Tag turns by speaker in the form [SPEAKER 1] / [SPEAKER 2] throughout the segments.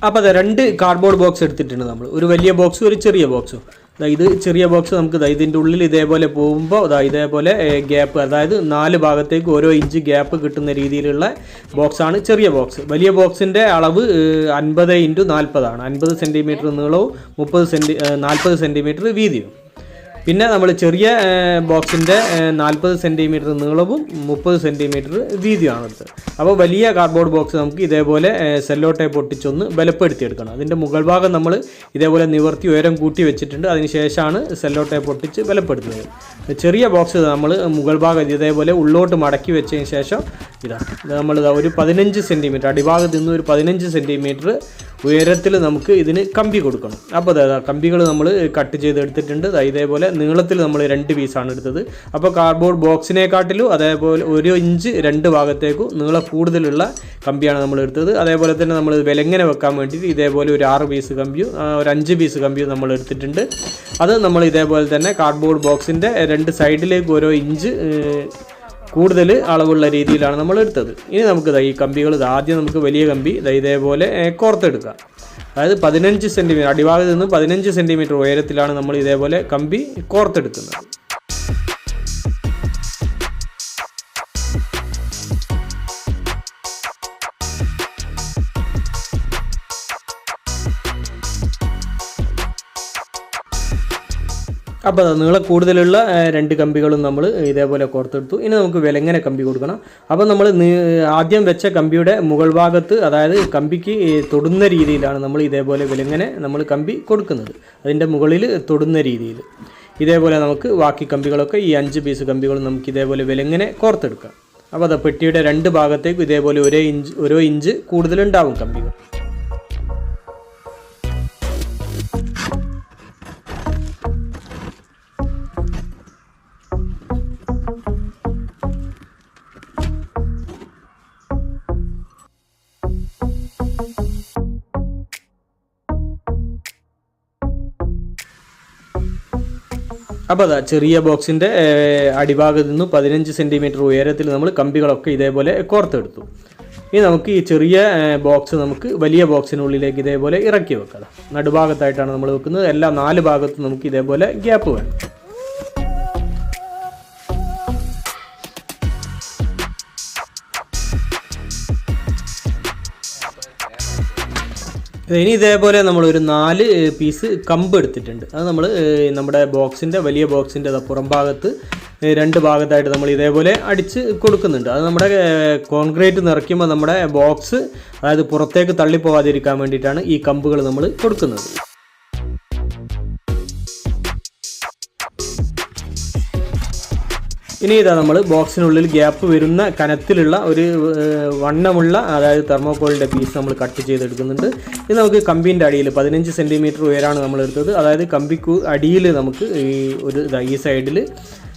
[SPEAKER 1] അപ്പോൾ അതെ 2 cardboard box എടുത്തിട്ടുണ്ട് നമ്മൾ. ഒരു വലിയ ബോക്സും ഒരു ചെറിയ ബോക്സും. ഇത് ചെറിയ ബോക്സ് നമുക്ക് ഇതിൻ്റെ ഉള്ളിൽ ഇതേപോലെ പോകുമ്പോൾ ഇതേപോലെ ഗ്യാപ്പ്, അതായത് 4 ഭാഗത്തേക്ക് ഓരോ ഇഞ്ച് ഗ്യാപ്പ് കിട്ടുന്ന രീതിയിലുള്ള ബോക്സാണ് ചെറിയ ബോക്സ്. വലിയ ബോക്സിൻ്റെ അളവ് 50x40 ആണ്. 50 സെൻറ്റിമീറ്റർ നീളവും 40 സെൻറ്റിമീറ്റർ വീതിയും. പിന്നെ നമ്മൾ ചെറിയ ബോക്സിൻ്റെ 40 സെൻറ്റിമീറ്റർ നീളവും 30 സെൻറ്റിമീറ്റർ വീതിയുമാണ് എടുത്തത്. അപ്പോൾ വലിയ കാർഡ്ബോർഡ് ബോക്സ് നമുക്ക് ഇതേപോലെ സെല്ലോ ടേപ്പ് ഒട്ടിച്ചൊന്ന് ബലപ്പെടുത്തിയെടുക്കണം. അതിൻ്റെ മുകൾ ഭാഗം നമ്മൾ ഇതേപോലെ നിവർത്തി ഉയരം കൂട്ടി വെച്ചിട്ടുണ്ട്. അതിനുശേഷമാണ് സെല്ലോ ടേപ്പ് ഒട്ടിച്ച് ബലപ്പെടുത്തുന്നത്. ചെറിയ ബോക്സ് നമ്മൾ മുകൾ ഭാഗം ഇതേപോലെ ഉള്ളോട്ട് മടക്കി വെച്ചതിന് ശേഷം നമ്മൾ ഒരു 15 സെൻറ്റിമീറ്റർ അടിഭാഗത്ത് നിന്ന് ഒരു 15 സെൻറ്റിമീറ്റർ ഉയരത്തിൽ നമുക്ക് ഇതിന് കമ്പി കൊടുക്കണം. അപ്പോൾ കമ്പികൾ നമ്മൾ കട്ട് ചെയ്തെടുത്തിട്ടുണ്ട്. ഇതേപോലെ നീളത്തിൽ നമ്മൾ 2 പീസാണ് എടുത്തത്. അപ്പോൾ കാർഡ്ബോർഡ് ബോക്സിനെക്കാട്ടിലും അതേപോലെ 1 ഇഞ്ച് 2 ഭാഗത്തേക്കും നീളം കൂടുതലുള്ള കമ്പിയാണ് നമ്മൾ എടുത്തത്. അതേപോലെ തന്നെ നമ്മൾ വിലങ്ങനെ വെക്കാൻ വേണ്ടിയിട്ട് ഇതേപോലെ ഒരു 6 പീസ് കമ്പിയും ഒരു 5 പീസ് കമ്പിയും നമ്മൾ എടുത്തിട്ടുണ്ട്. അത് നമ്മൾ ഇതേപോലെ തന്നെ കാർഡ്ബോർഡ് ബോക്സിൻ്റെ 2 സൈഡിലേക്ക് ഓരോ ഇഞ്ച് കൂടുതൽ അളവുള്ള രീതിയിലാണ് നമ്മൾ എടുത്തത്. ഇനി നമുക്ക് ഈ കമ്പികൾ ആദ്യം നമുക്ക് വലിയ കമ്പി ഇതേപോലെ കോർത്തെടുക്കാം. അതായത് 15 സെൻറ്റിമീറ്റർ അടിഭാഗത്ത് നിന്ന് 15 സെൻറ്റിമീറ്റർ ഉയരത്തിലാണ് നമ്മൾ ഇതേപോലെ കമ്പി കോർത്തെടുക്കുന്നത്. അപ്പോൾ നീളം കൂടുതലുള്ള 2 കമ്പികളും നമ്മൾ ഇതേപോലെ കോർത്തെടുത്തു. ഇനി നമുക്ക് വിലങ്ങനെ കമ്പി കൊടുക്കണം. അപ്പോൾ നമ്മൾ ആദ്യം വെച്ച കമ്പിയുടെ മുകൾ ഭാഗത്ത്, അതായത് കമ്പിക്ക് തൊടുന്ന രീതിയിലാണ് നമ്മൾ ഇതേപോലെ വിലങ്ങനെ നമ്മൾ കമ്പി കൊടുക്കുന്നത്. അതിൻ്റെ മുകളിൽ തൊടുന്ന രീതിയിൽ ഇതേപോലെ നമുക്ക് ബാക്കി കമ്പികളൊക്കെ ഈ 5 പീസ് കമ്പികളും നമുക്ക് ഇതേപോലെ വിലങ്ങനെ കോർത്തെടുക്കാം. അപ്പോൾ അത് പെട്ടിയുടെ 2 ഭാഗത്തേക്കും ഇതേപോലെ ഓരോ ഇഞ്ച് കൂടുതലുണ്ടാവും കമ്പികൾ. അപ്പോൾ ചെറിയ ബോക്സിൻ്റെ അടിഭാഗത്ത് നിന്ന് 15 സെൻറ്റിമീറ്റർ ഉയരത്തിൽ നമ്മൾ കമ്പികളൊക്കെ ഇതേപോലെ കോർത്തെടുത്തു. ഇനി നമുക്ക് ഈ ചെറിയ ബോക്സ് നമുക്ക് വലിയ ബോക്സിനുള്ളിലേക്ക് ഇതേപോലെ ഇറക്കി വെക്കാം. നടുഭാഗത്തായിട്ടാണ് നമ്മൾ വെക്കുന്നത്. എല്ലാ 4 ഭാഗത്തും നമുക്ക് ഇതേപോലെ ഗ്യാപ്പ് വേണം. ഇനി ഇതേപോലെ നമ്മളൊരു 4 പീസ് കമ്പ് എടുത്തിട്ടുണ്ട്. അത് നമ്മൾ നമ്മുടെ വലിയ ബോക്സിൻ്റെ പുറം ഭാഗത്ത് 2 ഭാഗത്തായിട്ട് നമ്മൾ ഇതേപോലെ അടിച്ച് കൊടുക്കുന്നുണ്ട്. അത് നമ്മുടെ കോൺക്രീറ്റ് നിറയ്ക്കുമ്പോൾ നമ്മുടെ ബോക്സ് അതായത് പുറത്തേക്ക് തള്ളിപ്പോവാതിരിക്കാൻ വേണ്ടിയിട്ടാണ് ഈ കമ്പുകൾ നമ്മൾ കൊടുക്കുന്നത്. ഇനി നമ്മൾ ബോക്സിനുള്ളിൽ ഗ്യാപ്പ് വരുന്ന കനത്തിലുള്ള ഒരു വണ്ണമുള്ള, അതായത് തെർമോക്കോളിൻ്റെ പീസ് നമ്മൾ കട്ട് ചെയ്തെടുക്കുന്നുണ്ട്. ഇത് നമുക്ക് കമ്പീൻ്റെ അടിയിൽ 15 സെൻറ്റിമീറ്റർ ഉയരമാണ് നമ്മൾ എടുത്തത്. അതായത് കമ്പിക്ക് അടിയിൽ നമുക്ക് ഈ സൈഡിൽ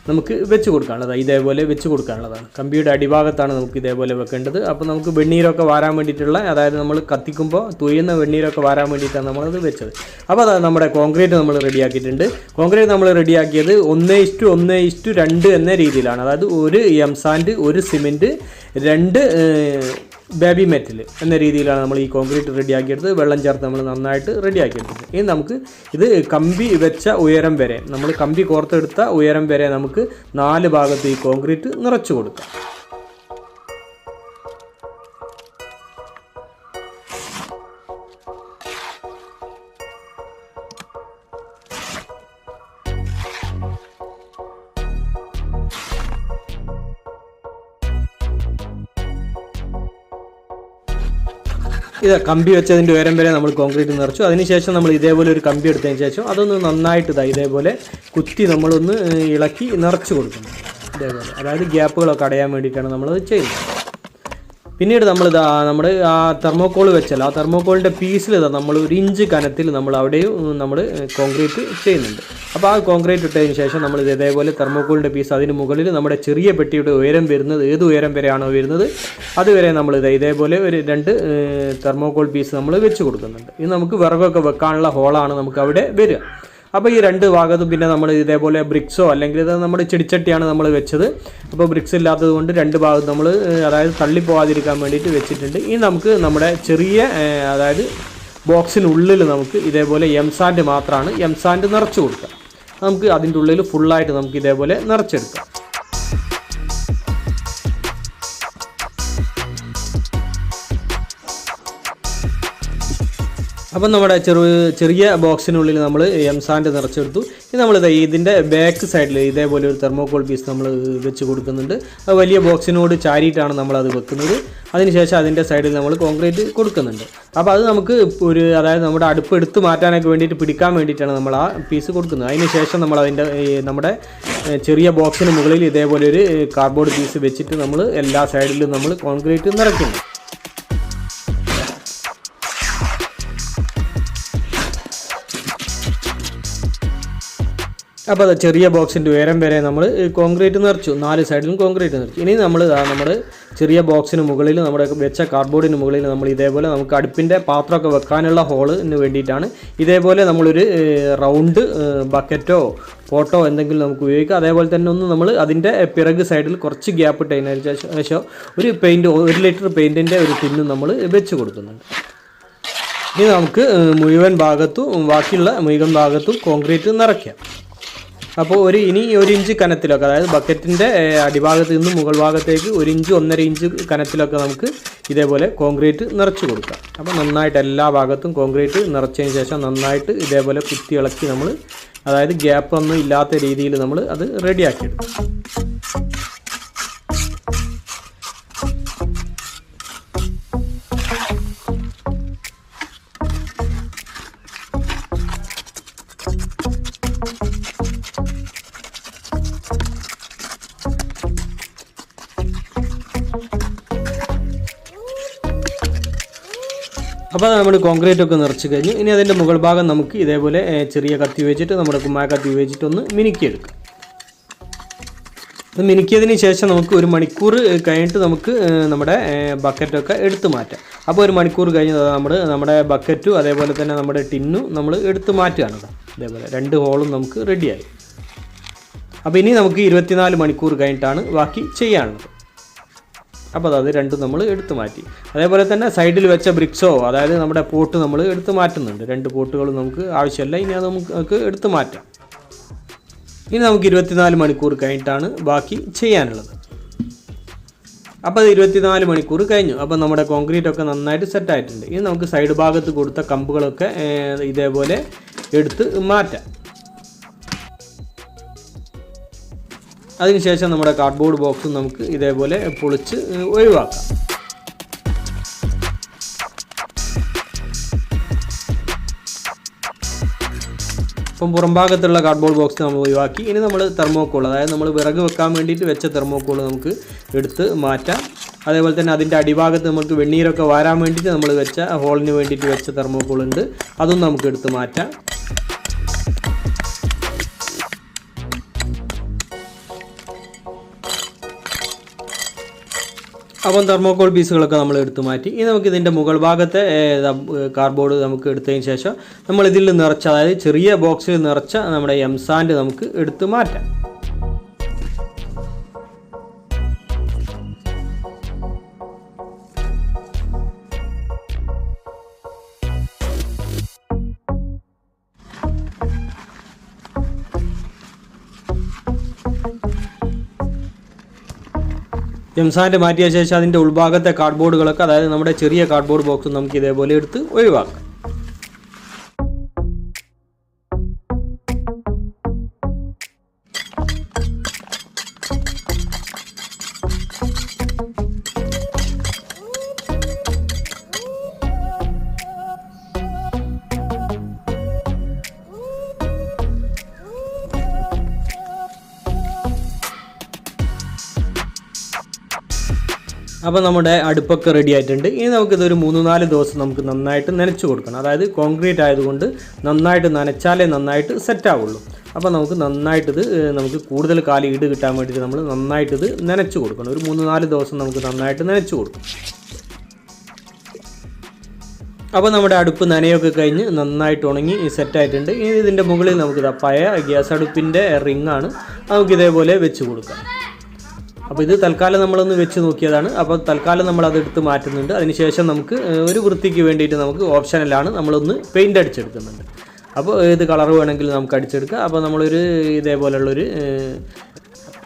[SPEAKER 1] നമുക്ക് വെച്ച് കൊടുക്കാനുള്ളത്, ഇതേപോലെ വെച്ച് കൊടുക്കാനുള്ളതാണ്. കമ്പിയുടെ അടിഭാഗത്താണ് നമുക്ക് ഇതേപോലെ വെക്കേണ്ടത്. അപ്പോൾ നമുക്ക് വെണ്ണീരൊക്കെ വാരാൻ വേണ്ടിയിട്ടുള്ള, അതായത് നമ്മൾ കത്തിക്കുമ്പോൾ തുയ്യുന്ന വെണ്ണീരൊക്കെ വാരാൻ വേണ്ടിയിട്ടാണ് നമ്മളത് വെച്ചത്. അപ്പോൾ നമ്മുടെ കോൺക്രീറ്റ് നമ്മൾ റെഡിയാക്കിയിട്ടുണ്ട്. കോൺക്രീറ്റ് നമ്മൾ റെഡിയാക്കിയത് 1:1:2 എന്ന രീതിയിലാണ്. അതായത് 1 M sand, 1 cement, 2 baby metal എന്ന രീതിയിലാണ് നമ്മൾ ഈ കോൺക്രീറ്റ് റെഡിയാക്കിയെടുത്ത് വെള്ളം ചേർത്ത് നമ്മൾ നന്നായിട്ട് റെഡിയാക്കിയെടുത്തത്. ഇനി നമുക്ക് ഇത് കമ്പി വെച്ച ഉയരം വരെ, നമ്മൾ കമ്പി കോർത്തെടുത്ത ഉയരം വരെ നമുക്ക് 4 ഭാഗത്ത് ഈ കോൺക്രീറ്റ് നിറച്ചു കൊടുക്കാം. കമ്പി വെച്ചതിൻ്റെ ഉയരം വരെ നമ്മൾ കോൺക്രീറ്റ് നിറച്ചു. അതിനുശേഷം നമ്മൾ ഇതേപോലെ ഒരു കമ്പി എടുത്തതിന് ശേഷം അതൊന്ന് നന്നായിട്ട് ഇതേപോലെ കുത്തി നമ്മളൊന്ന് ഇളക്കി നിറച്ച് കൊടുക്കുന്നു. ഇതേപോലെ, അതായത് ഗ്യാപ്പുകളൊക്കെ അടയാൻ വേണ്ടിയിട്ടാണ് നമ്മളത് ചെയ്യുന്നത്. പിന്നീട് നമ്മൾ ആ തെർമോക്കോൾ വെച്ചല്ലോ, ആ തെർമോക്കോളിൻ്റെ പീസിൽ നമ്മൾ 1 ഇഞ്ച് കനത്തിൽ നമ്മൾ അവിടെയും നമ്മൾ കോൺക്രീറ്റ് ചെയ്യുന്നുണ്ട്. അപ്പോൾ ആ കോൺക്രീറ്റ് ഇട്ടതിന് ശേഷം നമ്മൾ ഇതേപോലെ തെർമോക്കോളിൻ്റെ പീസ് അതിന് മുകളിൽ നമ്മുടെ ചെറിയ പെട്ടിയുടെ ഉയരം വരുന്നത് ഏത് ഉയരം വരെയാണോ വരുന്നത് അതുവരെ നമ്മൾ ഇതേപോലെ ഒരു 2 തെർമോക്കോൾ പീസ് നമ്മൾ വെച്ച് കൊടുക്കുന്നുണ്ട്. ഇത് നമുക്ക് വിറകൊക്കെ വെക്കാനുള്ള ഹോളാണ് നമുക്ക് അവിടെ വരിക. അപ്പോൾ ഈ 2 ഭാഗത്തും പിന്നെ നമ്മൾ ഇതേപോലെ ബ്രിക്സോ അല്ലെങ്കിൽ ഇത് നമ്മുടെ ചെടിച്ചട്ടിയാണ് നമ്മൾ വെച്ചത്. അപ്പോൾ ബ്രിക്സ് ഇല്ലാത്തത് കൊണ്ട് 2 ഭാഗത്ത് നമ്മൾ, അതായത് തള്ളിപ്പോകാതിരിക്കാൻ വേണ്ടിയിട്ട് വെച്ചിട്ടുണ്ട്. ഇനി നമുക്ക് നമ്മുടെ ചെറിയ, അതായത് ബോക്സിനുള്ളിൽ നമുക്ക് ഇതേപോലെ എം സാൻഡ് മാത്രമാണ് എം സാൻഡ് നിറച്ച് കൊടുക്കുക. നമുക്ക് അതിൻ്റെ ഉള്ളിൽ ഫുള്ളായിട്ട് നമുക്ക് ഇതേപോലെ നിറച്ചെടുക്കാം. അപ്പം നമ്മുടെ ചെറിയ ബോക്സിനുള്ളിൽ നമ്മൾ എം സാൻഡ് നിറച്ചെടുത്തു. ഇനി നമ്മൾ ഇതിൻ്റെ ബാക്ക് സൈഡിൽ ഇതേപോലെ ഒരു തെർമോകോൾ പീസ് നമ്മൾ വെച്ച് കൊടുക്കുന്നുണ്ട്. അത് വലിയ ബോക്സിനോട് ചാരിയിട്ടാണ് നമ്മളത് വെക്കുന്നത്. അതിനുശേഷം അതിൻ്റെ സൈഡിൽ നമ്മൾ കോൺക്രീറ്റ് കൊടുക്കുന്നുണ്ട്. അപ്പോൾ അത് നമുക്ക് അതായത് നമ്മുടെ അടുപ്പ് എടുത്ത് മാറ്റാനൊക്കെ വേണ്ടിയിട്ട് പിടിക്കാൻ വേണ്ടിയിട്ടാണ് നമ്മൾ ആ പീസ് കൊടുക്കുന്നത്. അതിന് ശേഷം നമ്മൾ നമ്മുടെ ചെറിയ ബോക്സിന് മുകളിൽ ഇതേപോലെ ഒരു കാർഡ്ബോർഡ് പീസ് വെച്ചിട്ട് നമ്മൾ എല്ലാ സൈഡിലും നമ്മൾ കോൺക്രീറ്റ് നിറയ്ക്കുന്നു. അപ്പോൾ അത് ചെറിയ ബോക്സിൻ്റെ ഉയരം വരെ നമ്മൾ കോൺക്രീറ്റ് നിറച്ചു, 4 സൈഡിലും കോൺക്രീറ്റ് നിറച്ചു. ഇനി നമ്മൾ നമ്മുടെ ചെറിയ ബോക്സിന് മുകളിൽ നമ്മുടെ വെച്ച കാർഡ്ബോർഡിന് മുകളിൽ നമ്മൾ ഇതേപോലെ നമുക്ക് അടുപ്പിൻ്റെ പാത്രമൊക്കെ വെക്കാനുള്ള ഹോളിന് വേണ്ടിയിട്ടാണ് ഇതേപോലെ നമ്മളൊരു റൗണ്ട് ബക്കറ്റോ പോട്ടോ എന്തെങ്കിലും നമുക്ക് ഉപയോഗിക്കാം. അതേപോലെ തന്നെ നമ്മൾ അതിൻ്റെ പിറക് സൈഡിൽ കുറച്ച് ഗ്യാപ്പ് ഇട്ടതിന് ശേഷം ഒരു 1 ലിറ്റർ പെയിൻറ്റിൻ്റെ ഒരു ടിന്നും നമ്മൾ വെച്ച് കൊടുക്കുന്നുണ്ട്. ഇനി നമുക്ക് ബാക്കിയുള്ള മുഴുവൻ ഭാഗത്തും കോൺക്രീറ്റ് നിറയ്ക്കാം. അപ്പോൾ ഇനി 1 ഇഞ്ച് കനത്തിലൊക്കെ, അതായത് ബക്കറ്റിൻ്റെ അടിഭാഗത്ത് നിന്ന് മുകൾ ഭാഗത്തേക്ക് 1 ഇഞ്ച് 1.5 ഇഞ്ച് കനത്തിലൊക്കെ നമുക്ക് ഇതേപോലെ കോൺക്രീറ്റ് നിറച്ച് കൊടുക്കാം. അപ്പോൾ നന്നായിട്ട് എല്ലാ ഭാഗത്തും കോൺക്രീറ്റ് നിറച്ചതിന് ശേഷം നന്നായിട്ട് ഇതേപോലെ കുത്തി ഇളക്കി നമ്മൾ, അതായത് ഗ്യാപ്പൊന്നും ഇല്ലാത്ത രീതിയിൽ നമ്മൾ അത് റെഡിയാക്കിയെടുക്കും. അപ്പോൾ നമ്മൾ കോൺക്രീറ്റ് ഒക്കെ നിറച്ച് കഴിഞ്ഞു. ഇനി അതിൻ്റെ മുകൾ ഭാഗം നമുക്ക് ഇതേപോലെ ചെറിയ കത്തി വെച്ചിട്ട് നമ്മുടെ കുമ്മായ കത്തി വെച്ചിട്ടൊന്ന് മിനുക്കിയെടുക്കാം. അത് മിനുക്കിയതിന് ശേഷം നമുക്ക് 1 മണിക്കൂർ കഴിഞ്ഞിട്ട് നമുക്ക് നമ്മുടെ ബക്കറ്റൊക്കെ എടുത്തു മാറ്റാം. അപ്പോൾ 1 മണിക്കൂർ കഴിഞ്ഞ് നമ്മുടെ ബക്കറ്റും അതേപോലെ തന്നെ നമ്മുടെ ടിന്നും നമ്മൾ എടുത്ത് മാറ്റുകയാണ്. അതേപോലെ 2 ഹോളും നമുക്ക് റെഡിയായി. അപ്പോൾ ഇനി നമുക്ക് 24 മണിക്കൂർ കഴിഞ്ഞിട്ടാണ് ബാക്കി ചെയ്യാനുള്ളത്. അപ്പോൾ അത് രണ്ടും നമ്മൾ എടുത്തു മാറ്റി. അതേപോലെ തന്നെ സൈഡിൽ വെച്ച ബ്രിക്സോ, അതായത് നമ്മുടെ പോട്ട് നമ്മൾ എടുത്ത് മാറ്റുന്നുണ്ട്. 2 പോട്ടുകളും നമുക്ക് ആവശ്യമില്ല, ഇനി അത് നമുക്ക് എടുത്ത് മാറ്റാം. ഇനി നമുക്ക് 24 മണിക്കൂർ കഴിഞ്ഞിട്ടാണ് ബാക്കി ചെയ്യാനുള്ളത്. അപ്പോൾ 24 മണിക്കൂർ കഴിഞ്ഞു. അപ്പോൾ നമ്മുടെ കോൺക്രീറ്റ് ഒക്കെ നന്നായിട്ട് സെറ്റായിട്ടുണ്ട്. ഇനി നമുക്ക് സൈഡ് ഭാഗത്ത് കൊടുത്ത കമ്പുകളൊക്കെ ഇതേപോലെ എടുത്ത് മാറ്റാം. അതിനുശേഷം നമ്മുടെ കാർഡ്ബോർഡ് ബോക്സും നമുക്ക് ഇതേപോലെ പൊളിച്ച് ഒഴിവാക്കാം. അപ്പം പുറംഭാഗത്തുള്ള കാർഡ്ബോർഡ് ബോക്സ് നമ്മൾ ഒഴിവാക്കി. ഇനി നമ്മൾ തെർമോക്കോൾ, അതായത് നമ്മൾ വിറക് വെക്കാൻ വേണ്ടിയിട്ട് വെച്ച തെർമോക്കോൾ നമുക്ക് എടുത്ത് മാറ്റാം. അതേപോലെ തന്നെ അതിൻ്റെ അടിഭാഗത്ത് നമുക്ക് വെണ്ണീരൊക്കെ വാരാൻ വേണ്ടിയിട്ട് നമ്മൾ വെച്ച ഹോളിന് വേണ്ടിയിട്ട് വെച്ച തെർമോക്കോൾ ഉണ്ട്, അതും നമുക്ക് എടുത്ത് മാറ്റാം. അപ്പം തെർമോക്കോൾ പീസുകളൊക്കെ നമ്മൾ എടുത്ത് മാറ്റി. ഇനി നമുക്ക് ഇതിൻ്റെ മുകൾ ഭാഗത്തെ കാർഡ്ബോർഡ് നമുക്ക് എടുത്തതിന് ശേഷം നമ്മൾ ഇതിൽ നിറച്ച, അതായത് ചെറിയ ബോക്സിൽ നിറച്ച നമ്മുടെ എം സാൻഡ് നമുക്ക് എടുത്ത് മാറ്റാം. എം സാൻഡ് മാറ്റിയ ശേഷം അതിൻ്റെ ഉൾഭാഗത്തെ കാർഡ്ബോർഡുകളൊക്കെ, അതായത് നമ്മുടെ ചെറിയ കാർഡ്ബോർഡ് ബോക്സ് നമുക്ക് ഇതേപോലെ എടുത്ത് ഒഴിവാക്കാം. അപ്പോൾ നമ്മുടെ അടുപ്പൊക്കെ റെഡി ആയിട്ടുണ്ട്. ഇനി നമുക്കിതൊരു 3-4 ദിവസം നമുക്ക് നന്നായിട്ട് നനച്ച് കൊടുക്കണം. അതായത് കോൺക്രീറ്റ് ആയതുകൊണ്ട് നന്നായിട്ട് നനച്ചാലേ നന്നായിട്ട് സെറ്റാവുള്ളൂ. അപ്പോൾ നമുക്ക് നന്നായിട്ടിത് നമുക്ക് കൂടുതൽ കാലം ഈട് കിട്ടാൻ വേണ്ടിയിട്ട് നമ്മൾ നന്നായിട്ടിത് നനച്ച് കൊടുക്കണം. ഒരു 3-4 ദിവസം നമുക്ക് നന്നായിട്ട് നനച്ച് കൊടുക്കും. അപ്പോൾ നമ്മുടെ അടുപ്പ് നനയൊക്കെ കഴിഞ്ഞ് നന്നായിട്ട് ഉണങ്ങി സെറ്റായിട്ടുണ്ട്. ഇനി ഇതിൻ്റെ മുകളിൽ നമുക്ക് പഴയ ഗ്യാസ് അടുപ്പിൻ്റെ റിങ്ങാണ്, നമുക്ക് ഇതേപോലെ വെച്ച് കൊടുക്കാം. അപ്പോൾ ഇത് തൽക്കാലം നമ്മളൊന്ന് വെച്ച് നോക്കിയതാണ്. അപ്പോൾ തൽക്കാലം നമ്മൾ അതെടുത്ത് മാറ്റുന്നുണ്ട്. അതിനുശേഷം നമുക്ക് ഒരു വൃത്തിക്ക് വേണ്ടിയിട്ട് നമുക്ക് ഓപ്ഷനിലാണ് നമ്മളൊന്ന് പെയിൻ്റ് അടിച്ചെടുക്കുന്നുണ്ട്. അപ്പോൾ ഏത് കളർ വേണമെങ്കിലും നമുക്ക് അടിച്ചെടുക്കാം. അപ്പോൾ നമ്മളൊരു ഇതേപോലെയുള്ളൊരു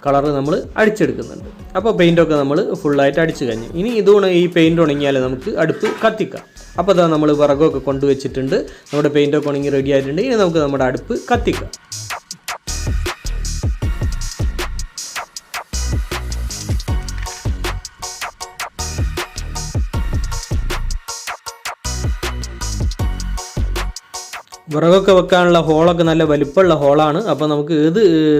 [SPEAKER 1] കളറ് നമ്മൾ അടിച്ചെടുക്കുന്നുണ്ട്. അപ്പോൾ പെയിൻറ്റൊക്കെ നമ്മൾ ഫുള്ളായിട്ട് അടിച്ച് കഴിഞ്ഞു. ഇനി ഇതുകൊണ്ട് ഈ പെയിൻറ്റ് ഉണങ്ങിയാൽ നമുക്ക് അടുപ്പ് കത്തിക്കാം. അപ്പോൾ അതാ നമ്മൾ വിറകൊക്കെ കൊണ്ടുവച്ചിട്ടുണ്ട്. നമ്മുടെ പെയിൻറ്റൊക്കെ ഉണങ്ങി റെഡി ആയിട്ടുണ്ട്. ഇനി നമുക്ക് നമ്മുടെ അടുപ്പ് കത്തിക്കാം. വിറകൊക്കെ വെക്കാനുള്ള ഹോളൊക്കെ നല്ല വലിപ്പമുള്ള ഹോളാണ്. അപ്പോൾ നമുക്ക് ഏത്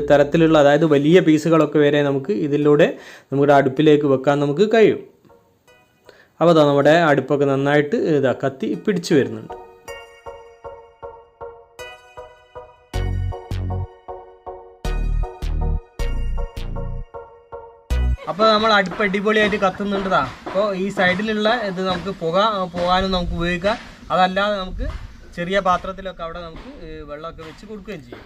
[SPEAKER 1] തരത്തിലുള്ള, അതായത് വലിയ പീസുകളൊക്കെ വരെ നമുക്ക് ഇതിലൂടെ നമ്മുടെ അടുപ്പിലേക്ക് വെക്കാൻ നമുക്ക് കഴിയും. അപ്പോൾ അതാ നമ്മുടെ അടുപ്പൊക്കെ നന്നായിട്ട് കത്തി പിടിച്ചു വരുന്നുണ്ട്. അപ്പോൾ നമ്മൾ അടുപ്പ് അടിപൊളിയായിട്ട് കത്തുന്നുണ്ടതാ. അപ്പോൾ ഈ സൈഡിലുള്ള ഇത് നമുക്ക് പോകാനും നമുക്ക് ഉപയോഗിക്കാം. അതല്ലാതെ നമുക്ക് ചെറിയ പാത്രത്തിലൊക്കെ അവിടെ നമുക്ക് വെള്ളമൊക്കെ വെച്ച് കൊടുക്കുകയും ചെയ്യും.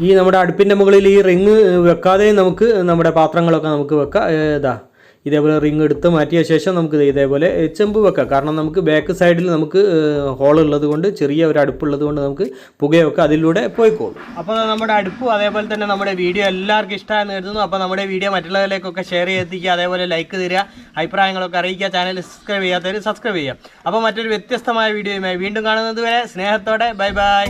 [SPEAKER 1] ഈ നമ്മുടെ അടുപ്പിൻ്റെ മുകളിൽ ഈ റിങ് വെക്കാതെയും നമുക്ക് നമ്മുടെ പാത്രങ്ങളൊക്കെ നമുക്ക് വെക്കാം. ഇതേപോലെ റിങ് എടുത്ത് മാറ്റിയ ശേഷം നമുക്ക് ഇതേപോലെ ചെമ്പ് വെക്കാം. കാരണം നമുക്ക് ബാക്ക് സൈഡിൽ നമുക്ക് ഹോളുള്ളത് കൊണ്ട്, ചെറിയ ഒരു അടുപ്പുള്ളത് കൊണ്ട് നമുക്ക് പുകയൊക്കെ അതിലൂടെ പോയിക്കോളും. അപ്പോൾ നമ്മുടെ അടുപ്പും അതേപോലെ തന്നെ നമ്മുടെ വീഡിയോ എല്ലാവർക്കും ഇഷ്ടമായെന്ന് കരുതുന്നു. അപ്പോൾ നമ്മുടെ വീഡിയോ മറ്റുള്ളവരിലേക്കൊക്കെ ഷെയർ ചെയ്തെത്തിക്കുക, അതേപോലെ ലൈക്ക് തരിക, അഭിപ്രായങ്ങളൊക്കെ അറിയിക്കുക, ചാനൽ സബ്സ്ക്രൈബ് ചെയ്യാത്തവർ സബ്സ്ക്രൈബ് ചെയ്യുക. അപ്പോൾ മറ്റൊരു വ്യത്യസ്തമായ വീഡിയോയുമായി വീണ്ടും കാണുന്നത് വരെ സ്നേഹത്തോടെ ബൈ ബൈ.